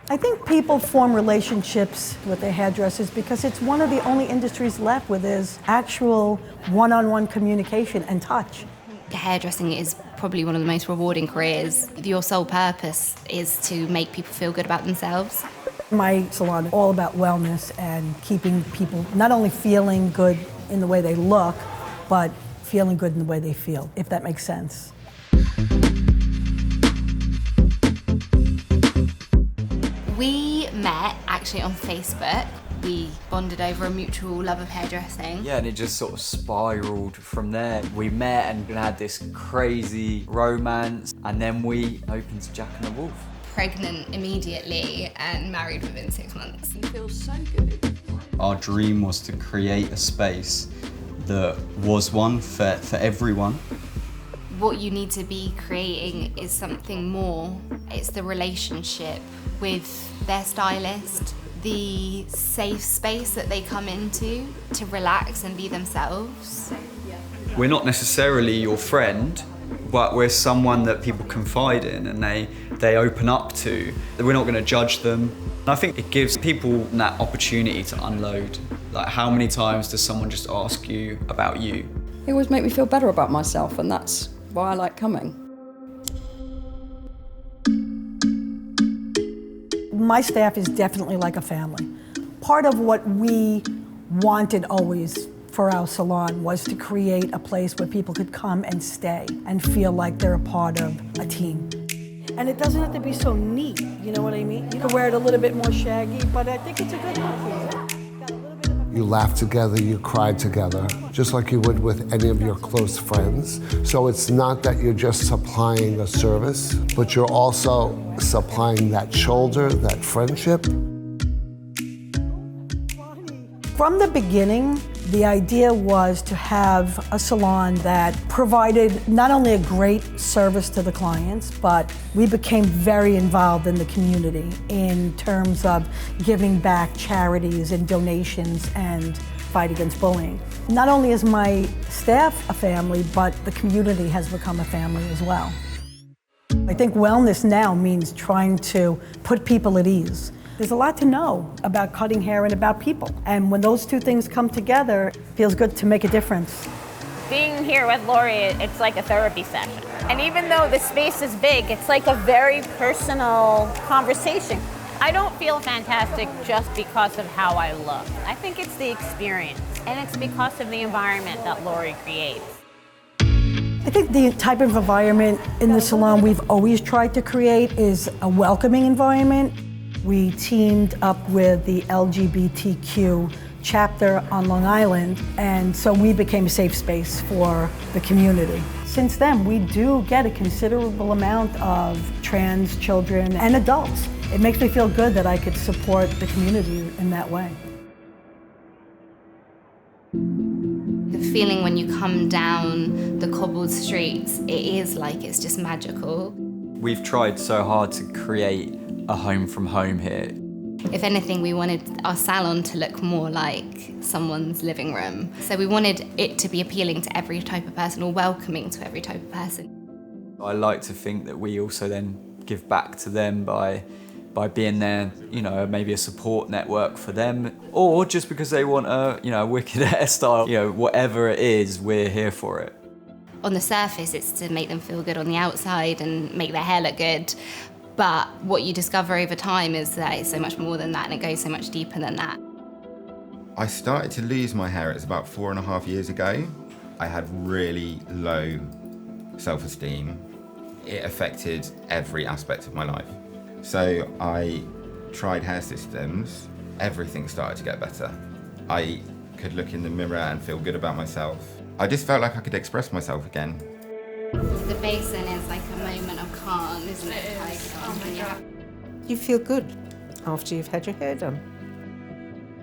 I think people form relationships with their hairdressers because it's one of the only industries left where there's actual one-on-one communication and touch. Hairdressing is probably one of the most rewarding careers. Your sole purpose is to make people feel good about themselves. My salon is all about wellness and keeping people not only feeling good in the way they look, but feeling good in the way they feel, if that makes sense. We met actually on Facebook. We bonded over a mutual love of hairdressing. Yeah, and it just sort of spiraled from there. We met and had this crazy romance, and then we opened Jack and the Wolf. Pregnant immediately and married within 6 months. It feels so good. Our dream was to create a space that was one for everyone. What you need to be creating is something more. It's the relationship with their stylist, the safe space that they come into to relax and be themselves. We're not necessarily your friend, but we're someone that people confide in and they open up to. We're not going to judge them. And I think it gives people that opportunity to unload. Like, how many times does someone just ask you about you? It always makes me feel better about myself, and that's why I like coming. My staff is definitely like a family. Part of what we wanted always for our salon was to create a place where people could come and stay and feel like they're a part of a team. And it doesn't have to be so neat, you know what I mean? You can wear it a little bit more shaggy, but I think it's a good look for you. You laugh together, you cry together, just like you would with any of your close friends. So it's not that you're just supplying a service, but you're also supplying that shoulder, that friendship. From the beginning, the idea was to have a salon that provided not only a great service to the clients, but we became very involved in the community in terms of giving back charities and donations and fight against bullying. Not only is my staff a family, but the community has become a family as well. I think wellness now means trying to put people at ease. There's a lot to know about cutting hair and about people. And when those two things come together, it feels good to make a difference. Being here with Lori, it's like a therapy session. And even though the space is big, it's like a very personal conversation. I don't feel fantastic just because of how I look. I think it's the experience, and it's because of the environment that Lori creates. I think the type of environment in the salon we've always tried to create is a welcoming environment. We teamed up with the LGBTQ chapter on Long Island, and so we became a safe space for the community. Since then, we do get a considerable amount of trans children and adults. It makes me feel good that I could support the community in that way. The feeling when you come down the cobbled streets, it is like it's just magical. We've tried so hard to create a home from home here. If anything, we wanted our salon to look more like someone's living room. So we wanted it to be appealing to every type of person, or welcoming to every type of person. I like to think that we also then give back to them by being there, you know, maybe a support network for them, or just because they want a wicked hairstyle, whatever it is, we're here for it. On the surface, it's to make them feel good on the outside and make their hair look good. But what you discover over time is that it's so much more than that, and it goes so much deeper than that. I started to lose my hair, it's about 4.5 years ago. I had really low self-esteem. It affected every aspect of my life. So I tried hair systems, everything started to get better. I could look in the mirror and feel good about myself. I just felt like I could express myself again. The basin is like a moment of calm, isn't it? You feel good after you've had your hair done.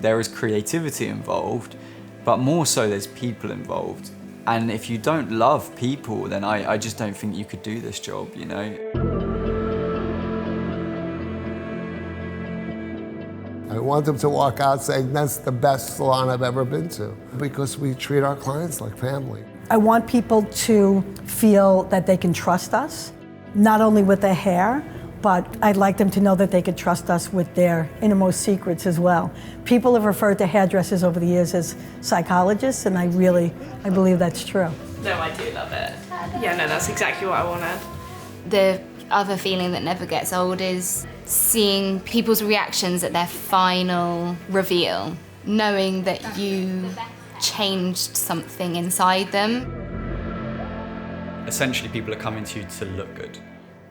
There is creativity involved, but more so there's people involved. And if you don't love people, then I just don't think you could do this job, you know? I want them to walk out saying, that's the best salon I've ever been to, because we treat our clients like family. I want people to feel that they can trust us, not only with their hair, but I'd like them to know that they could trust us with their innermost secrets as well. People have referred to hairdressers over the years as psychologists, and I believe that's true. No, I do love it. Yeah, no, that's exactly what I wanted. The other feeling that never gets old is seeing people's reactions at their final reveal, knowing that you changed something inside them. Essentially, people are coming to you to look good,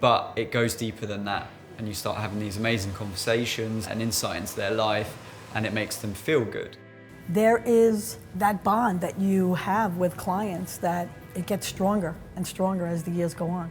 but it goes deeper than that, and you start having these amazing conversations and insight into their life, and it makes them feel good. There is that bond that you have with clients that it gets stronger and stronger as the years go on.